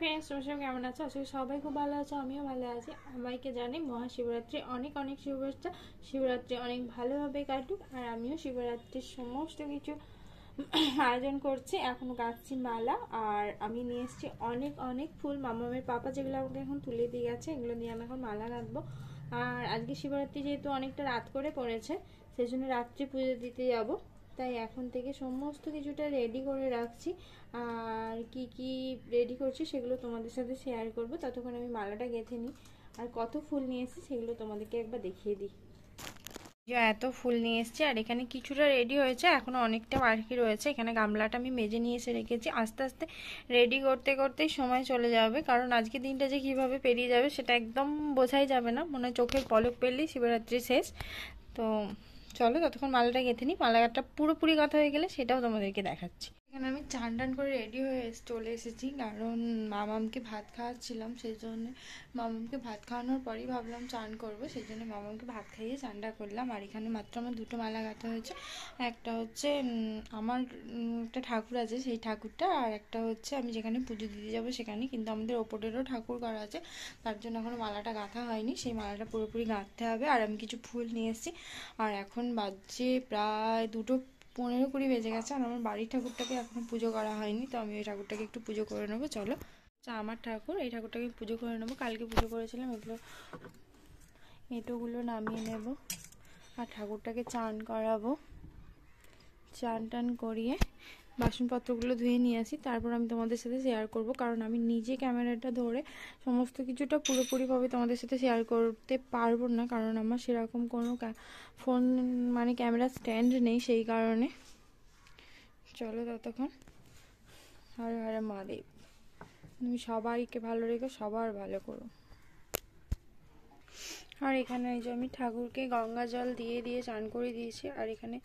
Friends, তোমরা সবাই কেমন আছো? আজকে সবাই খুব ভালো আছো, আমিও ভালো আছি। সবাইকে জানি মহাশিবরাত্রি অনেক অনেক শুভেচ্ছা। শিবরাত্রি অনেক ভালোভাবে কাটুক। আর আমিও শিবরাত্রির সমস্ত কিছু আয়োজন করছি। এখন গাচ্ছি মালা, আর আমি নিয়ে এসেছি অনেক অনেক ফুল। মামামের পাপা যেগুলো আমাকে এখন তুলে দিয়ে গেছে, এগুলো দিয়ে আমি এখন মালা গাঁথবো। আর আজকে শিবরাত্রি যেহেতু অনেকটা রাত করে পড়েছে, সেই জন্য রাত্রি পুজো দিতে যাবো। তাই এখন থেকে সমস্ত কিছুটা রেডি করে রাখছি। আর কি কি রেডি করছি সেগুলো তোমাদের সাথে শেয়ার করব। ততক্ষণ আমি মালাটা গেঁথে নিই। আর কত ফুল নিয়ে এসেছি সেগুলো তোমাদেরকে একবার দেখিয়ে দিই। এত ফুল নিয়ে এসেছি, আর এখানে কিছুটা রেডি হয়েছে, এখনো অনেকটা বাকি রয়েছে। এখানে গামলাটা আমি মেজে নিয়ে এসে রেখেছি। আস্তে আস্তে রেডি করতে করতেই সময় চলে যাবে, কারণ আজকে দিনটা যে কিভাবে পেরিয়ে যাবে সেটা একদম বোঝাই যাবে না। মনে হয় চোখের পলক পেলেই শিবরাত্রি শেষ। তো চলো ততক্ষণ মালাটা গেঁথে নিই। মালাটা পুরোপুরি গাঁথা হয়ে গেলে সেটাও তোমাদেরকে দেখাচ্ছি। এখানে আমি চান টান করে রেডি হয়ে চলে এসেছি, কারণ মামামকে ভাত খাওয়াচ্ছিলাম। সেই জন্য মামামকে ভাত খাওয়ানোর পরেই ভাবলাম চান করবো, সেই জন্য মামামকে ভাত খাইয়ে চানটা করলাম। আর এখানে মাত্র আমার দুটো মালা গাঁথা হয়েছে। একটা হচ্ছে আমার একটা ঠাকুর আছে, সেই ঠাকুরটা। আর একটা হচ্ছে আমি যেখানে পুজো দিতে যাবো সেখানে, কিন্তু আমাদের ওপরেরও ঠাকুর করা আছে, তার জন্য এখনও মালাটা গাঁথা হয়নি। সেই মালাটা পুরোপুরি গাঁথতে হবে। আর আমি কিছু ফুল নিয়ে এসেছি। আর এখন বাজছে প্রায় 2:15-20 বেজে গেছে, আর আমার বাড়ির ঠাকুরটাকে এখনো পুজো করা হয়নি। তো আমি ওই ঠাকুরটাকে একটু পুজো করে নেবো। চলো, আমার ঠাকুর, এই ঠাকুরটাকে পুজো করে নেবো। কালকে পুজো করেছিলাম, এঁটোগুলো নামিয়ে নেব। আর ঠাকুরটাকে চান করাবো। চান টান করিয়ে বাসনপত্রগুলো ধুয়ে নিয়ে আসি, তারপর আমি তোমাদের সাথে শেয়ার করব। কারণ আমি নিজে ক্যামেরাটা ধরে সমস্ত কিছুটা পুরোপুরিভাবে তোমাদের সাথে শেয়ার করতে পারবো না, কারণ আমার সেরকম কোনো ফোন মানে ক্যামেরা স্ট্যান্ড নেই, সেই কারণে। চলো ততক্ষণ। হর হর মহাদেব। তুমি সবাইকে ভালো রেখো, সবার ভালো করো। আর এখানে এই যে আমি ঠাকুরকে গঙ্গা জল দিয়ে দিয়ে চান করে দিয়েছি। আর এখানে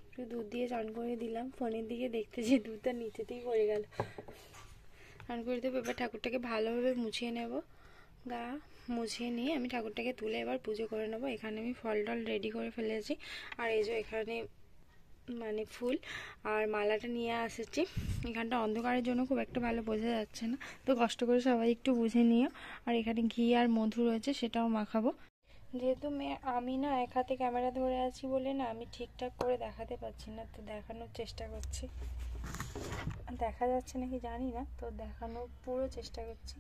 একটু দুধ দিয়ে চান করে দিলাম। ফোনের দিকে দেখতে যে দুধটা নিচেতেই পড়ে গেল। চান করে দেবো। এবার ঠাকুরটাকে ভালোভাবে মুছিয়ে নেব। গা মুছিয়ে নিয়ে আমি ঠাকুরটাকে তুলে এবার পুজো করে নেবো। এখানে আমি ফল টল রেডি করে ফেলেছি। আর এই যে এখানে মানে ফুল আর মালাটা নিয়ে এসেছি। এখানটা অন্ধকারের জন্য খুব একটা ভালো বোঝা যাচ্ছে না, তো কষ্ট করে সবাই একটু বুঝে নিও। আর এখানে ঘি আর মধু রয়েছে, সেটাও মাখাবো। যেহেতু আমি না এক হাতে ক্যামেরা ধরে আছি বলে না আমি ঠিকঠাক করে দেখাতে পারছি না, তো দেখানোর চেষ্টা করছি। দেখা যাচ্ছে নাকি জানি না, তো দেখানোর পুরো চেষ্টা করছি।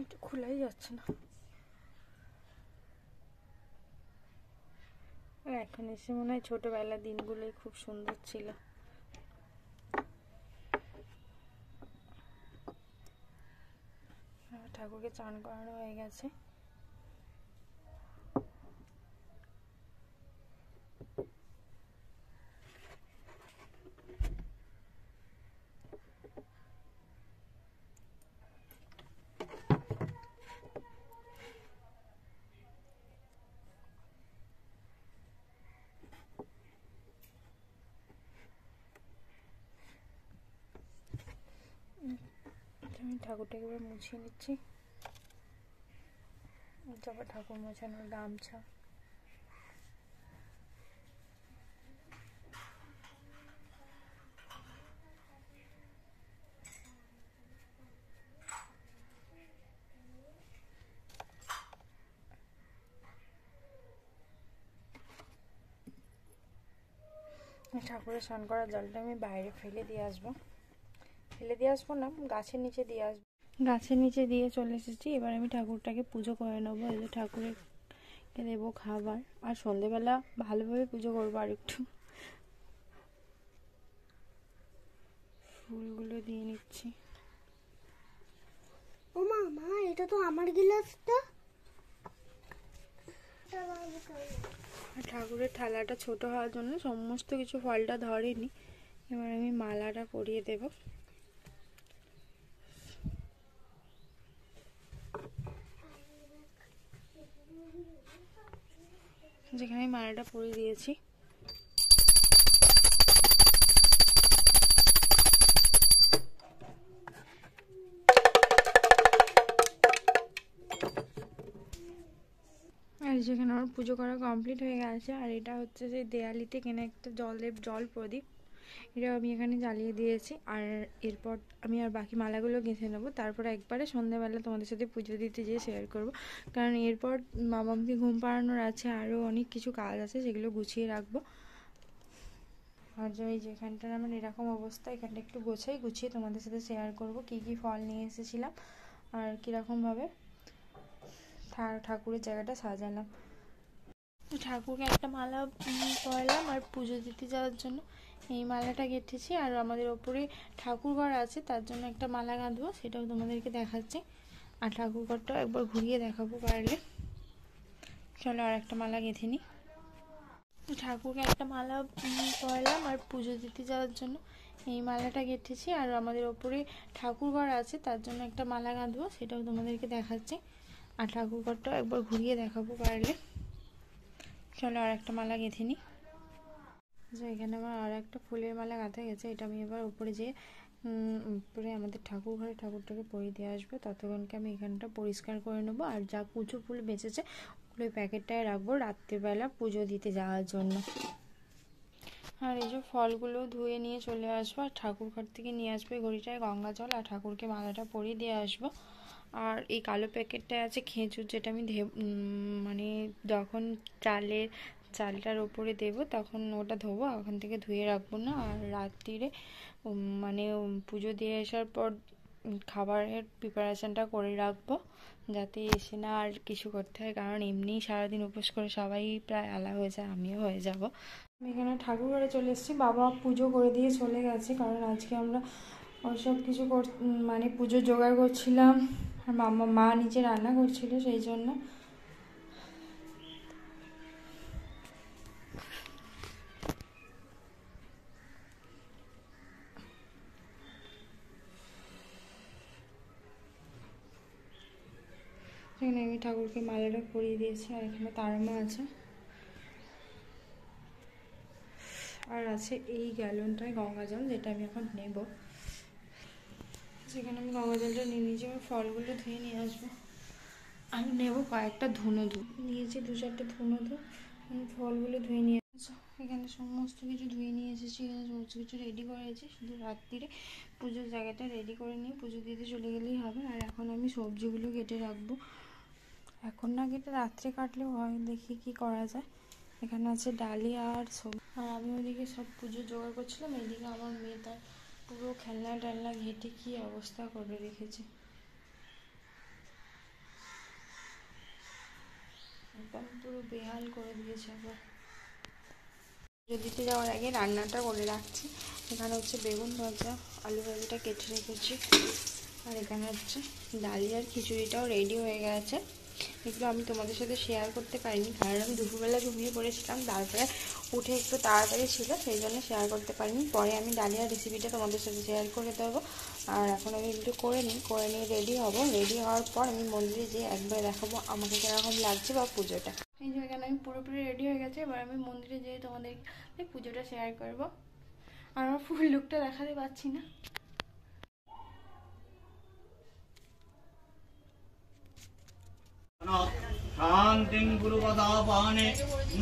এটা খোলাই যাচ্ছে না। এখন এসে মনে হয় ছোটবেলার দিনগুলোই খুব সুন্দর ছিল। ঠাকুরকে চান করানো হয়ে গেছে। আমি ঠাকুরটাকে এবার মুছিয়ে নিচ্ছি। তারপর ঠাকুর মোছানোর গামছা। ঠাকুরের স্নান করার জলটা আমি বাইরে ফেলে দিয়ে আসবো না, গাছের নিচে দিয়ে আসবো। গাছের নিচে দিয়ে চলে এসেছি। এবার আমি ঠাকুরটাকে পুজো করে নেবো। এই যে ঠাকুরকে দেবো খাবার, আর সন্ধেবেলা ভালোভাবে পুজো করবো। আর একটু ফুলগুলো দিয়ে নিচ্ছি। ও মা, এটা তো আমার গ্লাসটা। ঠাকুরের থালাটা ছোট হওয়ার জন্য সমস্ত কিছু ফলটা ধরেনি। এবার আমি মালাটা পরিয়ে দেব। যেখানে মালাটা পরিয়ে দিয়েছি। আর যেখানে আমার পুজো করা কমপ্লিট হয়ে গেছে। আর এটা হচ্ছে যে দেয়ালিতে কেনা একটা জল প্রদীপ, এটা আমি এখানে জ্বালিয়ে দিয়েছি। আর এরপর আমি আর বাকি মালাগুলো গেঁথে নেবো, তারপর একবারে সন্ধ্যাবেলা তোমাদের সাথে পুজো দিতে যেয়ে শেয়ার করব। কারণ এরপর মামামকে ঘুম পাড়ানোর আছে, আরও অনেক কিছু কাজ আছে, সেগুলো গুছিয়ে রাখবো। আর এই যেখানটার আমার এরকম অবস্থা, এখানটা একটু গুছিয়ে তোমাদের সাথে শেয়ার করব কি কি ফল নিয়ে এসেছিলাম আর কীরকমভাবে ঠাকুরের জায়গাটা সাজালাম। ঠাকুরকে একটা মালা পরালাম আর পুজো দিতে যাওয়ার জন্য এই মালাটা গেঁথেছি। আর আমাদের ওপরে ঠাকুর ঘর আছে, তার জন্য একটা মালা গাঁথবো, সেটাও তোমাদেরকে দেখাচ্ছি। আর ঠাকুর ঘরটাও একবার ঘুরিয়ে দেখাবো পারলে। চলো আর একটা মালা গেঁথে নিই। ঠাকুরকে একটা মালা পরালাম আর পুজো দিতে যাওয়ার জন্য এই মালাটা গেঁথেছি। আর আমাদের ওপরে ঠাকুর ঘর আছে, তার জন্য একটা মালা গাঁথবো, সেটাও তোমাদেরকে দেখাচ্ছি। আর ঠাকুর ঘরটাও একবার ঘুরিয়ে দেখাবো পারলে। চলো আর একটা মালা গেঁথে নিই। এখানে আমার আর একটা ফুলের মালা গাঁথা গেছে, এটা আমি এবার উপরে যেয়ে উপরে আমাদের ঠাকুর ঘরে ঠাকুরটাকে পরিয়ে দিয়ে আসবো। ততক্ষণকে আমি এখানটা পরিষ্কার করে নেবো। আর যা কুচো ফুল বেঁচেছে ওগুলো প্যাকেটটায় রাখবো রাত্রিবেলা পুজো দিতে যাওয়ার জন্য। আর এই যে ফলগুলো ধুয়ে নিয়ে চলে আসবো, আর ঠাকুর ঘর থেকে নিয়ে আসবো এই ঘড়িটায় গঙ্গা জল, আর ঠাকুরকে মালাটা পরিয়ে দিয়ে আসবো। আর এই কালো প্যাকেটটায় আছে খেঁচুর, যেটা আমি মানে যখন চালটার ওপরে দেবো তখন ওটা ধোবো, ওখান থেকে ধুয়ে রাখবো না। আর রাত্রিরে মানে পুজো দিয়ে আসার পর খাবারের প্রিপারেশানটা করে রাখবো, যাতে এসে না আর কিছু করতে হয়। কারণ এমনিই সারাদিন উপোস করে সবাই প্রায় আলা হয়ে যায়, আমিও হয়ে যাব। আমি এখানে ঠাকুর ঘরে চলে এসেছি, বাবা পুজো করে দিয়ে চলে গেছে। কারণ আজকে আমরা ওইসব কিছু মানে পুজো জোগাড় করছিলাম, আর মা নিচে রান্না করছিল, সেই জন্য। এখানে আমি ঠাকুরকে মালাটা পরিয়ে দিয়েছি। আর এখানে তারামা আছে, আর আছে এই গ্যালনটায় গঙ্গা জল, যেটা আমি এখন নেব। সেখানে আমি গঙ্গা জলটা নিয়ে নিয়েছি। আমার ফলগুলো ধুয়ে নিয়ে আসবো। আমি নেব কয়েকটা ধুনো নিয়েছি, 2-4টা ধুনো আমি ফলগুলো ধুয়ে নিয়ে আসবো। এখানে সমস্ত কিছু ধুয়ে নিয়ে এসেছি, এখানে সমস্ত কিছু রেডি করেছি, শুধু রাত্রিরে পুজোর জায়গাটা রেডি করে নিয়ে পুজো দিতে চলে গেলেই হবে। আর এখন আমি সবজিগুলো কেটে রাখবো, এখন না কেটে রাত্রে কাটলেও হয়, দেখি কি করা যায়। এখানে আছে ডালিয়া আর সবজি। আর আমি ওইদিকে সব পুজো জোগাড় করছিলাম, এইদিকে আমার মেয়ে তার পুরো খেলনা টেলনা ঘেটে কি অবস্থা করে রেখেছে, একদম পুরো বেহাল করে দিয়েছে। আবার পুজো দিতে যাওয়ার আগে রান্নাটা করে রাখছি। এখানে হচ্ছে বেগুন ভাজা, আলু ভাজাটা কেটে রেখেছি। আর এখানে হচ্ছে ডালিয়ার খিচুড়িটাও রেডি হয়ে গেছে। এগুলো আমি তোমাদের সাথে শেয়ার করতে পারিনি, কারণ আমি দুপুরবেলা ঘুমিয়ে পড়েছিলাম, তারপরে উঠে একটু তাড়াতাড়ি ছিল, সেই জন্য শেয়ার করতে পারিনি। পরে আমি ডালিয়ার রেসিপিটা তোমাদের সাথে শেয়ার করে দেবো। আর এখন আমি একটু করে নিয়ে রেডি হব। রেডি হওয়ার পর আমি মন্দিরে যেয়ে একবার দেখাবো আমাকে কীরকম লাগছে বা পুজোটা। এই যে এখানে আমি পুরোপুরি রেডি হয়ে গেছে, এবার আমি মন্দিরে যেয়ে তোমাদের পুজোটা শেয়ার করব। আর আমার ফুল লুকটা দেখাতে পাচ্ছি না। शान्तिं गुरुपदापाने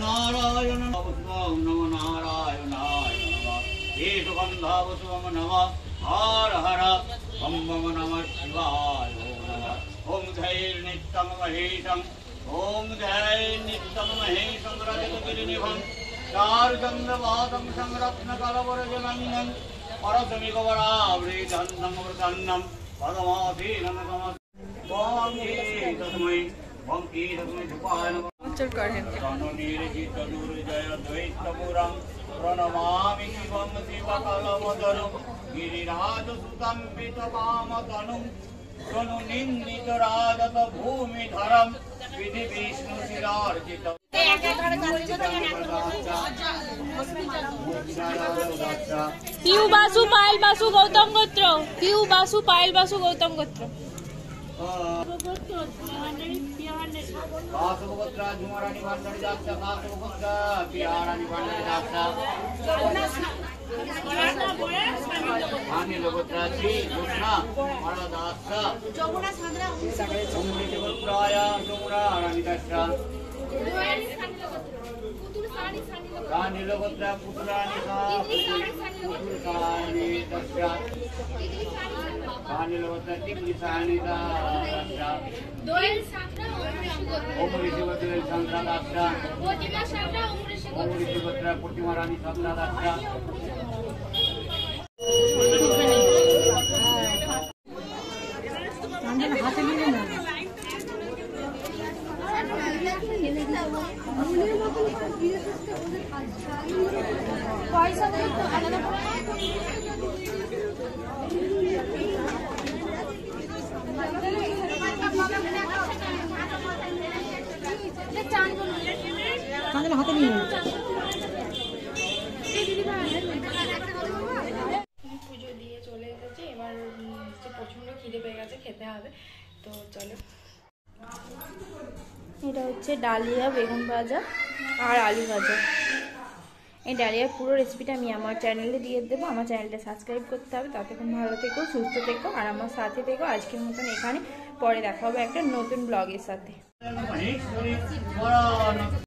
नारायण नमो नारायणाय नमः केशगन्धावसुवं नमः हर हर बम बम नमः शिवाय ओम धैर्नित्यं महेशं ओम धैर्नित्यं महेशं रजतगिरिनिभं चारुचन्द्रवादं संरत्नकलवरजनन्दं परसमिकवरावृतं वृतन्नं पदमासीनं नमः तस्मै प्रणमामि शिवं शिवकलवदनं गिरिराजसुतं पितवामतनुं तनुनिन्दितराजत भूमिधरं विधि विष्णुशिरार्जितं পিউ বাসু পায়েল বাসু গৌতম গোত্র, পিউ বাসু পায়েল বাসু গৌতম গোত্র। कासवगोत्रा झुमारानी भांडारी दाक्षा कासवगोत्रा पियारानी भांडारी दाक्षा अनिलगोत्रा श्री कृष्णा मरदाक्षा अमृतगोत्राया झुमरारानी दाक्षा कानिलगोत्रा पुत्रानी सा पुत्रसानी दाक्षा कानिलगोत्रा टिकलिसानी दाक्षा ओम ऋषिवत्र संता दाक्षा ओम ऋषिवत्र प्रतिमा रानी संता दाक्षा হাতে নিয়ে না পয়সা দিয়ে তো আলাদা করে হাতে নিয়ে পুজো দিয়ে চলে এসেছি, এবার প্রচন্ড খিদে পেয়ে গেছে, খেতে হবে। তো চলো, এটা হচ্ছে ডালিয়া, বেগুন ভাজা আর আলু ভাজা। এই ডালিয়ার পুরো রেসিপিটা আমি আমার চ্যানেলে দিয়ে দেবো। আমার চ্যানেলটা সাবস্ক্রাইব করতে হবে। ততক্ষণ ভালো থেকো, সুস্থ থেকো আর আমার সাথে থেকো। আজকের মতন এখানে, পরে দেখা হবে একটা নতুন ব্লগের সাথে।